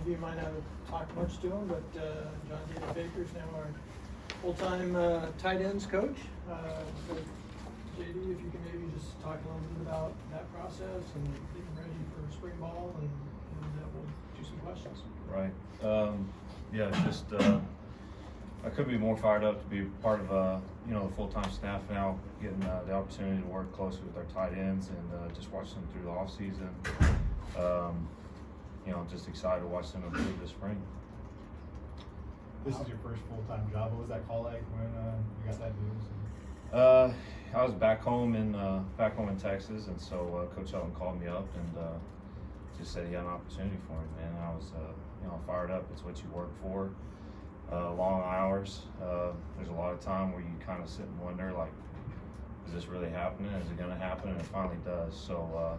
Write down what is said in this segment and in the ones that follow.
of you might not have talked much to him, but John David Baker is now our full-time tight ends coach. So JD, if you can maybe just talk a little bit about that process and getting ready for spring ball, and we'll do some questions. Right. Yeah, just I couldn't be more fired up to be part of the full-time staff now, getting the opportunity to work closely with our tight ends and just watch them through the off season. Just excited to watch them improve this spring. This is your first full-time job. What was that call like when you got that news? I was back home in Texas, and so Coach Elton called me up and just said he had an opportunity for me, man. And I was fired up. It's what you work for. Long hours. There's a lot of time where you kind of sit and wonder, like, is this really happening? Is it going to happen? And it finally does. So,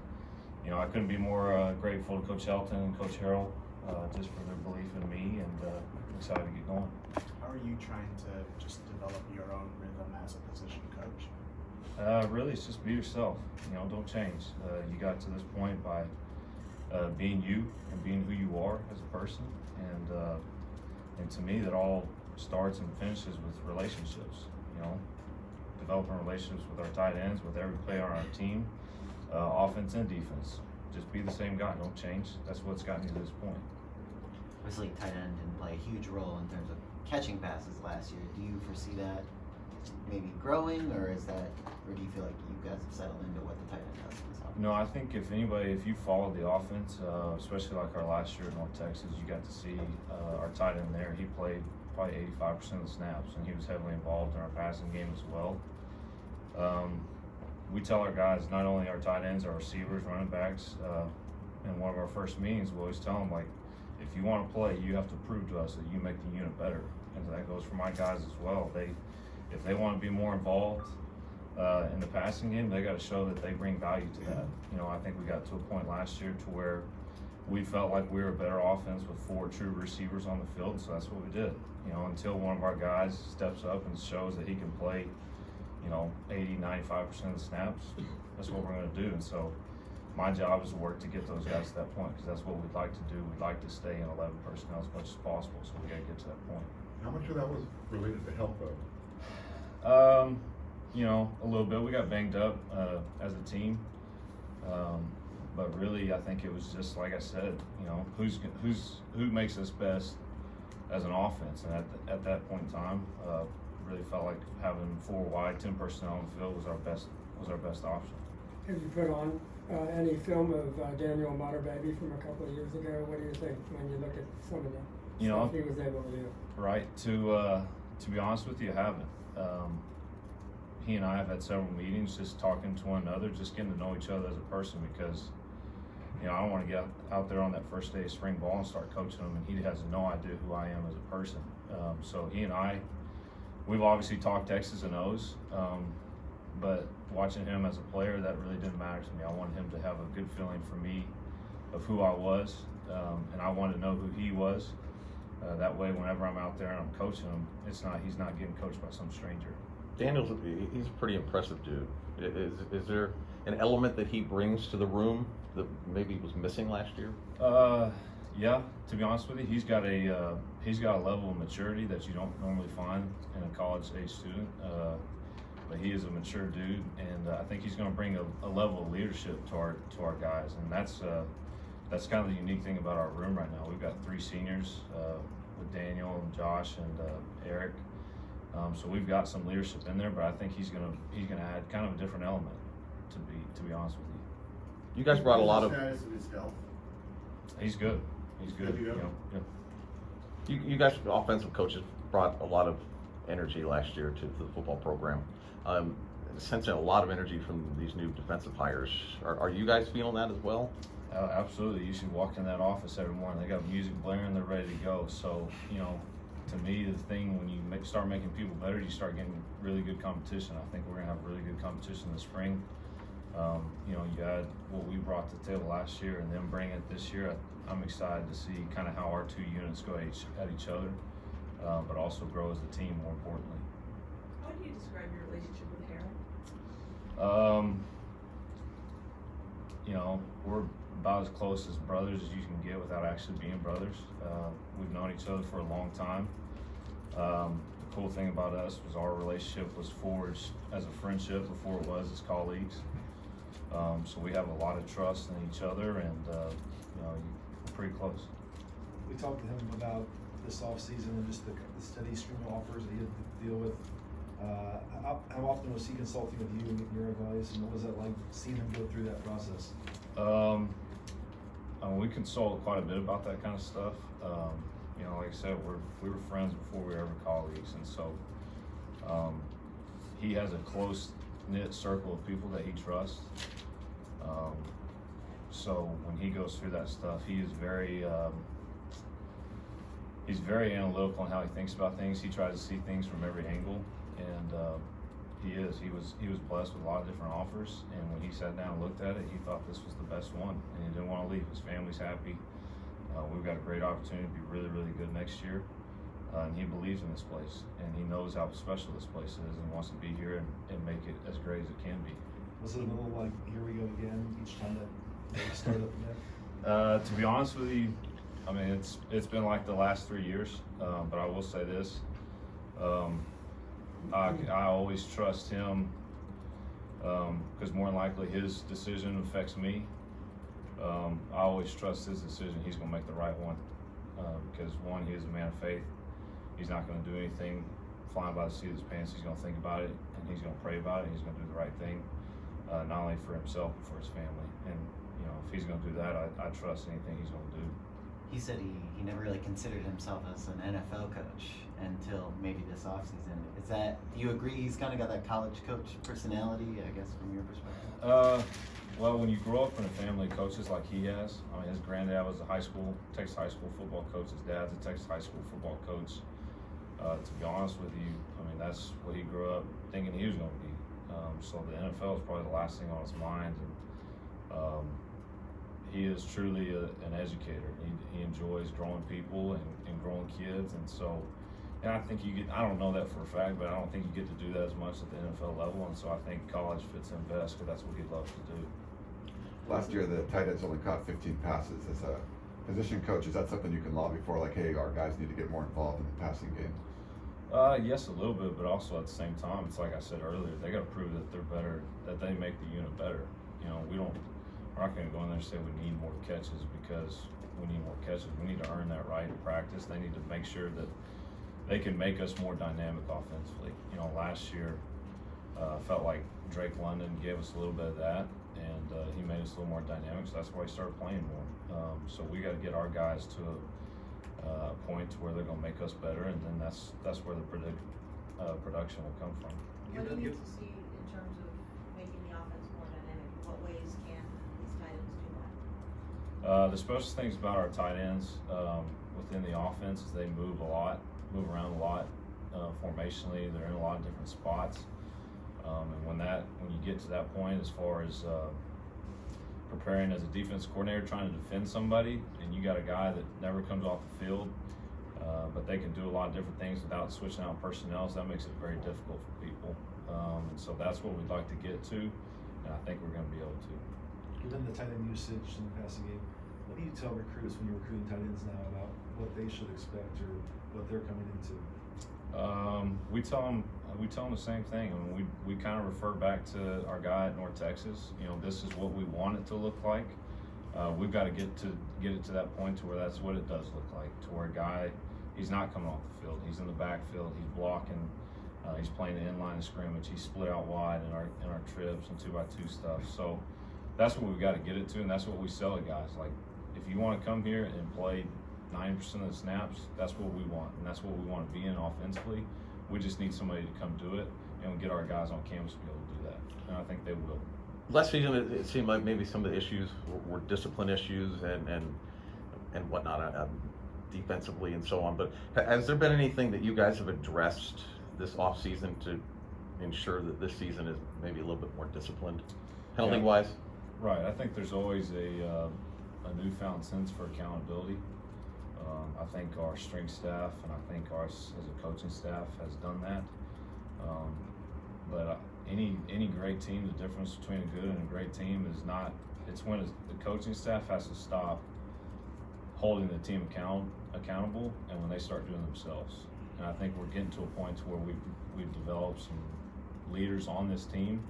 I couldn't be more grateful to Coach Elton and Coach Harrell just for their belief in me, and excited to get going. How are you trying to just develop your own rhythm as a position coach? Really, it's just be yourself. Don't change. You got to this point by being you and being who you are as a person, and to me, that all starts and finishes with relationships. Developing relationships with our tight ends, with every player on our team, offense and defense. Just be the same guy. Don't change. That's what's gotten you to this point. Obviously, tight end didn't play a huge role in terms of catching passes last year. Do you foresee that maybe growing, or do you feel like you guys have settled into what the tight end does? No, I think if you followed the offense, especially like our last year at North Texas, you got to see our tight end there. He played probably 85% of the snaps, and he was heavily involved in our passing game as well. We tell our guys, not only our tight ends, our receivers, running backs, in one of our first meetings, we always tell them, like, if you want to play, you have to prove to us that you make the unit better. And that goes for my guys as well. If they want to be more involved in the passing game, they got to show that they bring value to that. I think we got to a point last year to where we felt like we were a better offense with 4 true receivers on the field, so that's what we did. Until one of our guys steps up and shows that he can play 80-95% of the snaps, that's what we're going to do. And so my job is to work to get those guys to that point, because that's what we'd like to do. We'd like to stay in 11 personnel as much as possible, so we got to get to that point. How much of that was related to health, though? A little bit. We got banged up as a team, but really, I think it was just like I said. Who makes us best as an offense, and at that point in time, really felt like having 4 wide, 10 personnel on the field was our best option. Have you put on any film of Daniel Matterbaby from a couple of years ago? What do you think when you look at some of the stuff he was able to do? Right. To be honest with you, I haven't. He and I have had several meetings, just talking to one another, just getting to know each other as a person, because I don't want to get out there on that first day of spring ball and start coaching him, and he has no idea who I am as a person. So he and I, we've obviously talked X's and O's, but watching him as a player, that really didn't matter to me. I wanted him to have a good feeling for me of who I was, and I wanted to know who he was. That way, whenever I'm out there and I'm coaching him, he's not getting coached by some stranger. He's a pretty impressive dude. Is there an element that he brings to the room that maybe was missing last year? Yeah, to be honest with you, he's got a level of maturity that you don't normally find in a college-age student. But he is a mature dude, and I think he's going to bring a level of leadership to our guys, and that's kind of the unique thing about our room right now. We've got 3 seniors with Daniel and Josh and Eric. So we've got some leadership in there, but I think he's gonna add kind of a different element, to be honest with you. You guys brought a lot of. Status of his health? He's good. He's good. You guys, offensive coaches, brought a lot of energy last year to the football program. Sensing a lot of energy from these new defensive hires. Are you guys feeling that as well? Absolutely. You should walk in that office every morning. They got music blaring. They're ready to go. So to me, the thing when you start making people better, you start getting really good competition. I think we're gonna have really good competition in the spring. You add what we brought to the table last year and then bring it this year. I'm excited to see kind of how our 2 units go at each other, but also grow as a team, more importantly. How would you describe your relationship with Harold? We're about as close as brothers as you can get without actually being brothers. We've known each other for a long time. The cool thing about us was our relationship was forged as a friendship before it was as colleagues. So we have a lot of trust in each other, and we're pretty close. We talked to him about this offseason and just the steady stream of offers that he had to deal with. How often was he consulting with you and getting your advice, and what was it like seeing him go through that process? We consult quite a bit about that kind of stuff. Like I said, we were friends before we were ever colleagues, and so he has a close-knit circle of people that he trusts. So when he goes through that stuff, he is he's very analytical in how he thinks about things. He tries to see things from every angle, and he was blessed with a lot of different offers. And when he sat down and looked at it, he thought this was the best one, and he didn't want to leave. His family's happy. We've got a great opportunity to be really, really good next year, and he believes in this place, and he knows how special this place is, and wants to be here and make it as great as it can be. Was it a little like, here we go again, each time that they start up again? To be honest with you, I mean, it's been like the last 3 years, but I will say this. I always trust him because more than likely his decision affects me. I always trust his decision. He's going to make the right one because, one, he is a man of faith. He's not going to do anything flying by the seat of his pants. He's going to think about it, and he's going to pray about it. And he's going to do the right thing, not only for himself but for his family. And if he's going to do that, I trust anything he's going to do. He said he never really considered himself as an NFL coach until maybe this offseason. Do you agree he's kind of got that college coach personality, I guess, from your perspective? Well, when you grow up in a family of coaches like he has, I mean, his granddad was a Texas high school football coach. His dad's a Texas high school football coach. To be honest with you, I mean, that's what he grew up thinking he was going to be. So the NFL is probably the last thing on his mind. And he is truly an educator. He enjoys growing people and growing kids. And so, and I think I don't know that for a fact, but I don't think you get to do that as much at the NFL level. And so I think college fits him best because that's what he loves to do. Last year, the tight ends only caught 15 passes. As a position coach, is that something you can lobby for? Like, hey, our guys need to get more involved in the passing game? Yes, a little bit, but also at the same time, it's like I said earlier, they got to prove that they're better, that they make the unit better. We're not going to go in there and say we need more catches because we need more catches. We need to earn that right in practice. They need to make sure that they can make us more dynamic offensively. Last year, felt like Drake London gave us a little bit of that, and he made us a little more dynamic, so that's why he started playing more. So we got to get our guys to a point to where they're going to make us better, and then that's where the production will come from. What do you need to see in terms of making the offense more dynamic? What ways can these tight ends do that? The special things about our tight ends within the offense is they move around a lot formationally. They're in a lot of different spots. And when you get to that point, as far as preparing as a defense coordinator, trying to defend somebody, and you got a guy that never comes off the field, but they can do a lot of different things without switching out personnel, so that makes it very difficult for people. And so that's what we'd like to get to, and I think we're going to be able to. Given the tight end usage in the passing game, what do you tell recruits when you're recruiting tight ends now about what they should expect or what they're coming into? We tell them the same thing. I mean, we kind of refer back to our guy at North Texas. This is what we want it to look like. We've got to get it to that point to where that's what it does look like. To where a guy, he's not coming off the field. He's in the backfield. He's blocking. He's playing the inline of scrimmage. He's split out wide in our trips and 2x2 stuff. So that's what we've got to get it to, and that's what we sell to guys. Like, if you want to come here and play 90% of the snaps, that's what we want, and that's what we want to be in offensively. We just need somebody to come do it, and we get our guys on campus to be able to do that, and I think they will. Last season, it seemed like maybe some of the issues were discipline issues and whatnot, defensively and so on. But has there been anything that you guys have addressed this off season to ensure that this season is maybe a little bit more disciplined, penalty-wise? Right. I think there's always a newfound sense for accountability. I think our strength staff and I think ours as a coaching staff has done that. But any great team, the difference between a good and a great team is not it's when the coaching staff has to stop holding the team accountable, and when they start doing themselves. And I think we're getting to a point to where we've developed some leaders on this team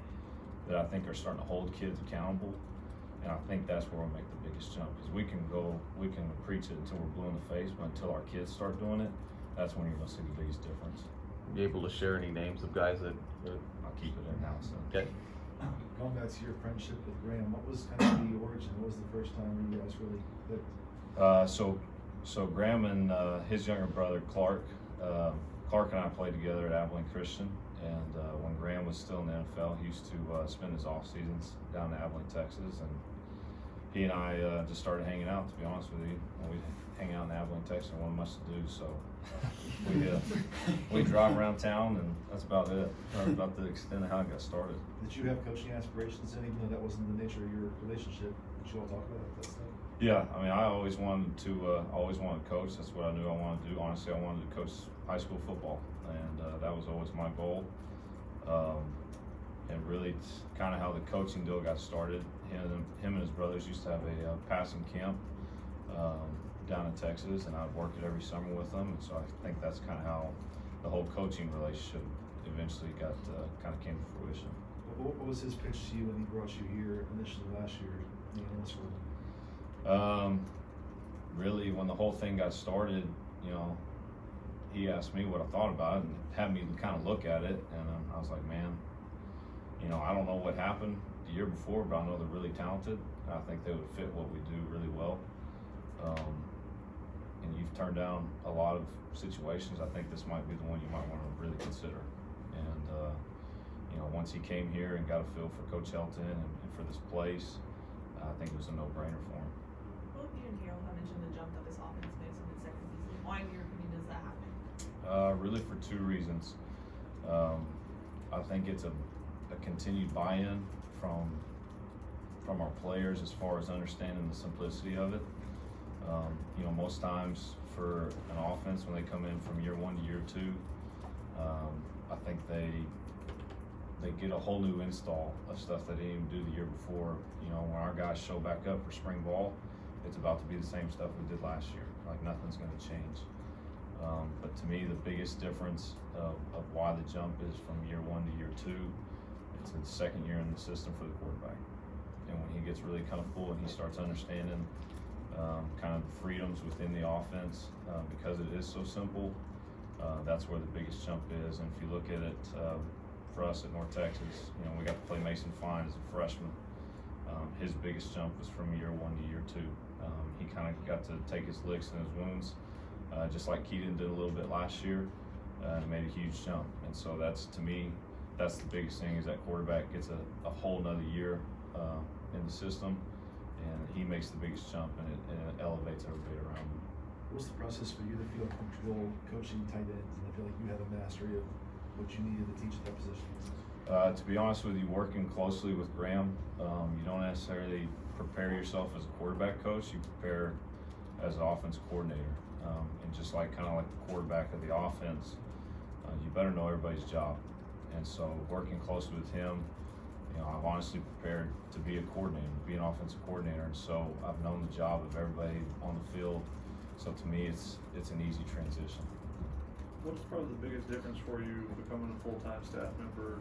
that I think are starting to hold kids accountable. And I think that's where we'll make the biggest jump, because we can preach it until we're blue in the face, but until our kids start doing it, that's when you're gonna see the biggest difference. You able to share any names of guys that? I'll keep it in-house. Okay. Going back to your friendship with Graham, what was kind of the origin? What was the first time when you guys really clicked? So Graham and his younger brother Clark and I played together at Abilene Christian, and when Graham was still in the NFL, he used to spend his off seasons down in Abilene, Texas, and he and I just started hanging out. To be honest with you, when we hang out in Abilene, Texas, there wasn't much to do, so we drive around town, and that's about it. That's about the extent of how it got started. Did you have coaching aspirations, and even though that wasn't the nature of your relationship, did you all talk about that stuff? Yeah, I mean, I always wanted to coach. That's what I knew I wanted to do. Honestly, I wanted to coach high school football, and that was always my goal. And really, it's kind of how the coaching deal got started. Him and his brothers used to have a passing camp down in Texas, and I'd work it every summer with them. And so I think that's kind of how the whole coaching relationship eventually got kind of came to fruition. What was his pitch to you when he brought you here initially last year? You know, really, when the whole thing got started, you know, he asked me what I thought about it and had me kind of look at it, and I was like, man, you know, I don't know what happened the year before, but I know they're really talented. And I think they would fit what we do really well. And you've turned down a lot of situations. I think this might be the one you might want to really consider. And you know, once he came here and got a feel for Coach Helton and for this place, I think it was a no-brainer for him. Both you and Daryl have mentioned the jump that this offense makes in its second season. Why, in your opinion, is that happening? Really for two reasons. I think it's a continued buy-in from our players as far as understanding the simplicity of it. You know, most times for an offense, when they come in from year one to year two, I think they get a whole new install of stuff they didn't even do the year before. You know, when our guys show back up for spring ball, it's about to be the same stuff we did last year. Like, nothing's going to change. But to me, the biggest difference of why the jump is from year one to year two, it's the second year in the system for the quarterback. And when he gets really comfortable and he starts understanding kind of the freedoms within the offense, because it is so simple, that's where the biggest jump is. And if you look at it, for us at North Texas, you know, we got to play Mason Fine as a freshman. His biggest jump was from year one to year two. He kind of got to take his licks and his wounds, just like Keaton did a little bit last year, and made a huge jump. And so that's, to me, that's the biggest thing, is that quarterback gets a whole nother year in the system, and he makes the biggest jump, and it elevates everybody around him. What was the process for you to feel comfortable coaching tight ends, and I feel like you had a mastery of what you needed to teach at that position? To be honest with you, working closely with Graham, you don't necessarily prepare yourself as a quarterback coach, you prepare as an offense coordinator. And just like kind of like the quarterback of the offense, you better know everybody's job. And so working closely with him, you know, I've honestly prepared to be a coordinator, be an offensive coordinator. And so I've known the job of everybody on the field. So to me, it's an easy transition. What's probably the biggest difference for you becoming a full-time staff member?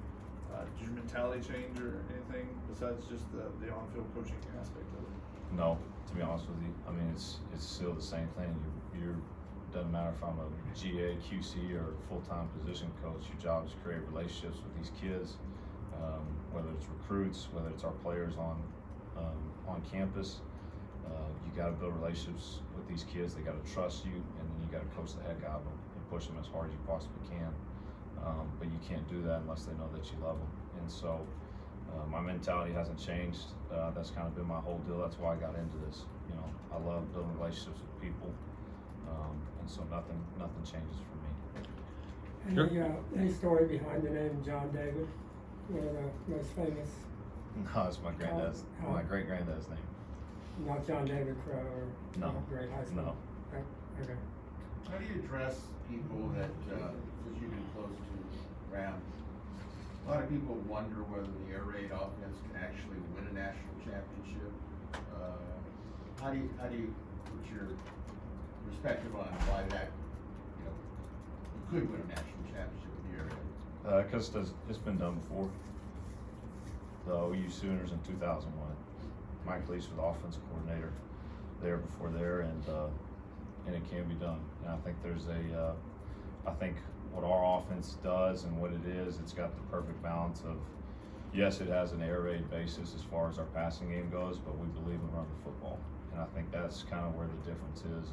Did your mentality change or anything besides just the on-field coaching aspect of it? No, to be honest with you. I mean, it's still the same thing. Doesn't matter if I'm a GA, QC, or full-time position coach. Your job is to create relationships with these kids, whether it's recruits, whether it's our players on campus. You got to build relationships with these kids. They got to trust you, and then you got to coach the heck out of them and push them as hard as you possibly can. But you can't do that unless they know that you love them. And so my mentality hasn't changed. That's kind of been my whole deal. That's why I got into this. You know, I love building relationships with people. And so nothing changes for me. Any story behind the name John David? One of the most famous. No, it's my granddad's, my great granddad's name. Not John David Crow or No. Great High School. No. Okay. How do you address people that, since you've been close to Ram, a lot of people wonder whether the air raid offense can actually win a national championship. How do you, what's your perspective on why that, you could win a national championship in the area? Cause it's been done before. The OU Sooners in 2001. Mike Leach was the offensive coordinator there before there, and it can be done. And I think there's I think what our offense does and what it is, it's got the perfect balance of, yes, it has an air raid basis as far as our passing game goes, but we believe in running football. And I think that's kind of where the difference is,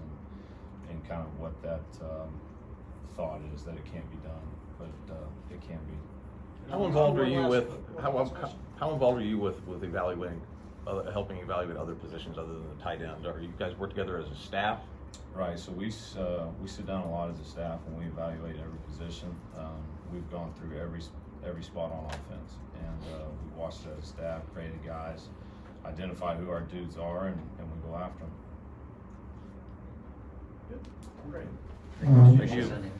and kind of what that thought is, that it can't be done, but it can be. How involved are you with how involved are you with evaluating, helping evaluate other positions other than the tight end? Are you guys work together as a staff? Right. So we sit down a lot as a staff when we evaluate every position. We've gone through every spot on offense, and we watched it as a staff, created guys, identify who our dudes are, and we go after them. Good. Great. Thank you. Thank you.